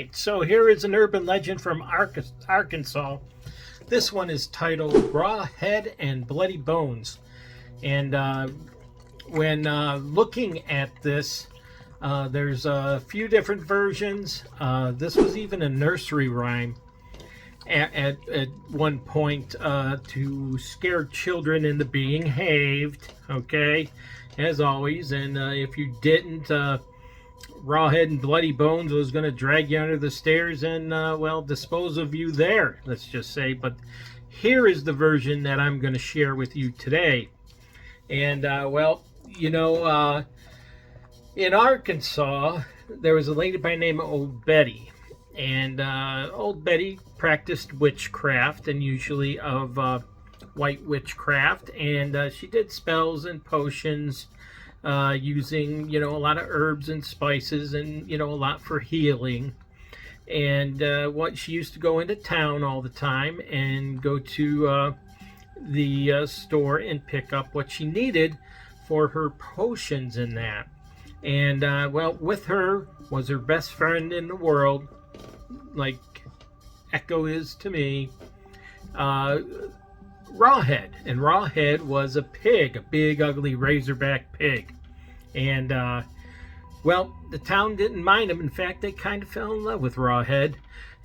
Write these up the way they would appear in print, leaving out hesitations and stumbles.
right, so here is an urban legend from Arkansas. This one is titled Rawhead and Bloody Bones. And when looking at this, there's a few different versions. This was even a nursery rhyme at one point to scare children into being haved, okay, as always. And if you didn't, Rawhead and Bloody Bones was going to drag you under the stairs and, well, dispose of you there, let's just say. But here is the version that I'm going to share with you today. And, well, you know, in Arkansas, there was a lady by the name of Old Betty. And Old Betty practiced witchcraft, and usually of white witchcraft. And she did spells and potions using, you know, a lot of herbs and spices and, you know, a lot for healing. And what she used to go into town all the time and go to the store and pick up what she needed for her potions and that. And, well, with her was her best friend in the world, like Echo is to me, Rawhead. And Rawhead was a pig, a big, ugly, razorback pig. And, well, the town didn't mind him. In fact, they kind of fell in love with Rawhead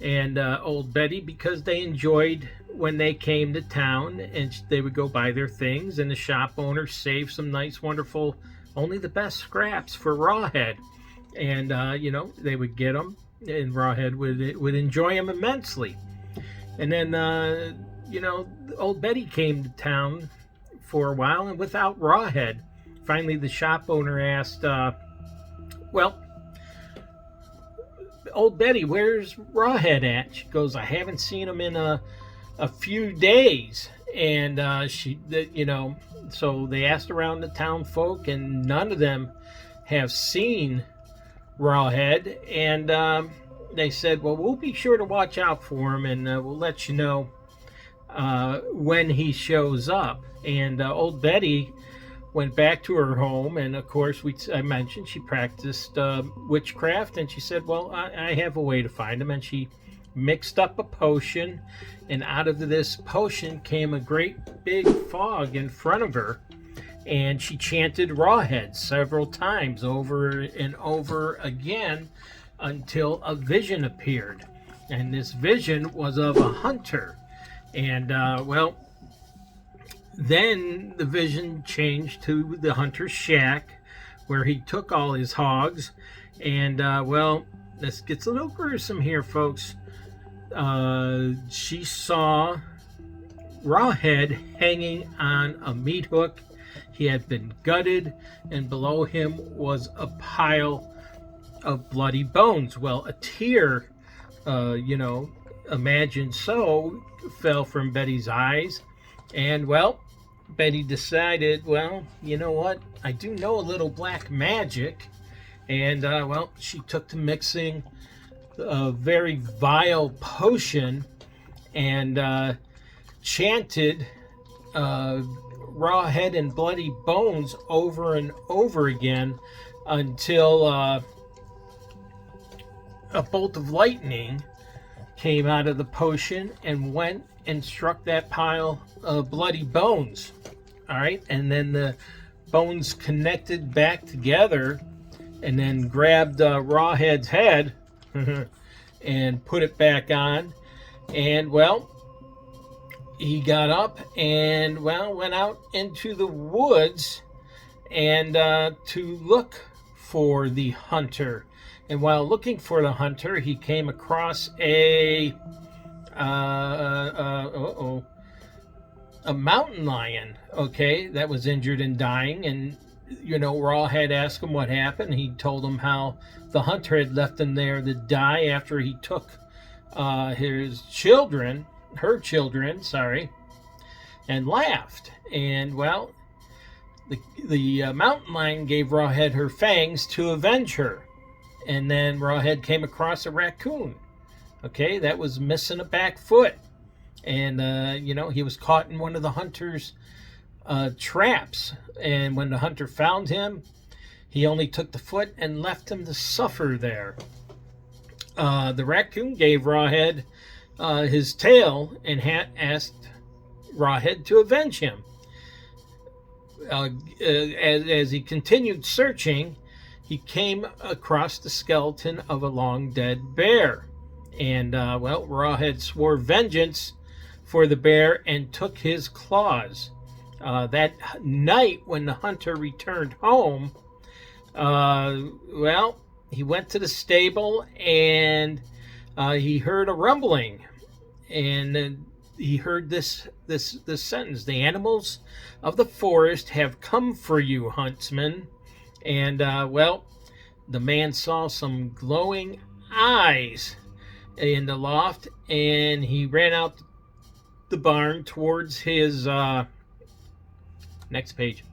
and Old Betty, because they enjoyed when they came to town and they would go buy their things, and the shop owner saved some nice, wonderful, only the best scraps for Rawhead. And, you know, they would get them, and Rawhead would enjoy them immensely. And then, you know, Old Betty came to town for a while, and without Rawhead. Finally, the shop owner asked, well, Old Betty, where's Rawhead at? She goes, I haven't seen him in a few days. And you know, so they asked around the town folk, and none of them have seen Rawhead. And they said, well, we'll be sure to watch out for him, and we'll let you know when he shows up. And Old Betty went back to her home, and of course, I mentioned she practiced witchcraft, and she said, well, I have a way to find him. And she mixed up a potion, and out of this potion came a great big fog in front of her, and she chanted Rawhead several times over and over again until a vision appeared. And this vision was of a hunter. And well, then the vision changed to the hunter's shack, where he took all his hogs. And, well, this gets a little gruesome here, folks. She saw Rawhead hanging on a meat hook. He had been gutted, and below him was a pile of bloody bones. Well, a tear, you know, imagine so, fell from Betty's eyes. And, well, Betty decided, well, you know what? I do know a little black magic. And, well, she took to mixing a very vile potion and chanted Rawhead and Bloody Bones over and over again until a bolt of lightning came out of the potion and went and struck that pile of bloody bones. All right, and then the bones connected back together, and then grabbed Rawhead's head and put it back on. And, well, he got up and, well, went out into the woods and to look for the hunter. And while looking for the hunter, he came across a mountain lion, okay, that was injured and dying. And, you know, Rawhead asked him what happened. He told him how the hunter had left him there to die after he took her children, and laughed. And, well, the mountain lion gave Rawhead her fangs to avenge her. And then Rawhead came across a raccoon, okay, that was missing a back foot. And, you know, he was caught in one of the hunter's traps. And when the hunter found him, he only took the foot and left him to suffer there. The raccoon gave Rawhead his tail and asked Rawhead to avenge him. As he continued searching, he came across the skeleton of a long dead bear. And, Rawhead swore vengeance for the bear and took his claws. That night, when the hunter returned home, he went to the stable and he heard a rumbling. And he heard this sentence: "The animals of the forest have come for you, huntsman." And the man saw some glowing eyes in the loft, and he ran out the barn towards his next page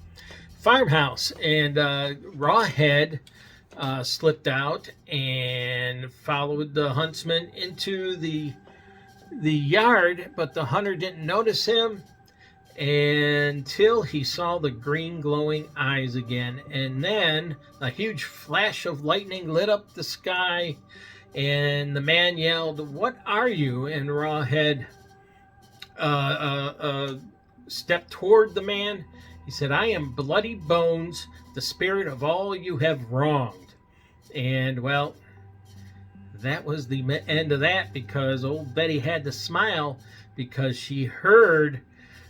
farmhouse. And Rawhead slipped out and followed the huntsman into the yard, but the hunter didn't notice him until he saw the green glowing eyes again. And then a huge flash of lightning lit up the sky, and the man yelled, "What are you?" And Rawhead stepped toward the man. He said, "I am Bloodybones, the spirit of all you have wronged." And that was the end of that, because old Betty had to smile because she heard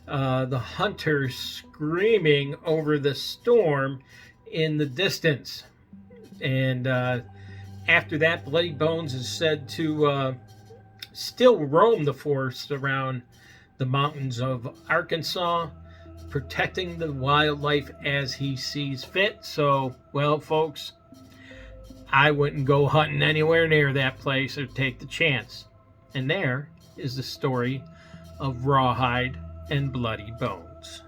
the hunter screaming over the storm in the distance. And after that, Bloodybones is said to still roam the forest around the mountains of Arkansas, protecting the wildlife as he sees fit. So, folks, I wouldn't go hunting anywhere near that place or take the chance. And there is the story of Rawhide and Bloodybones.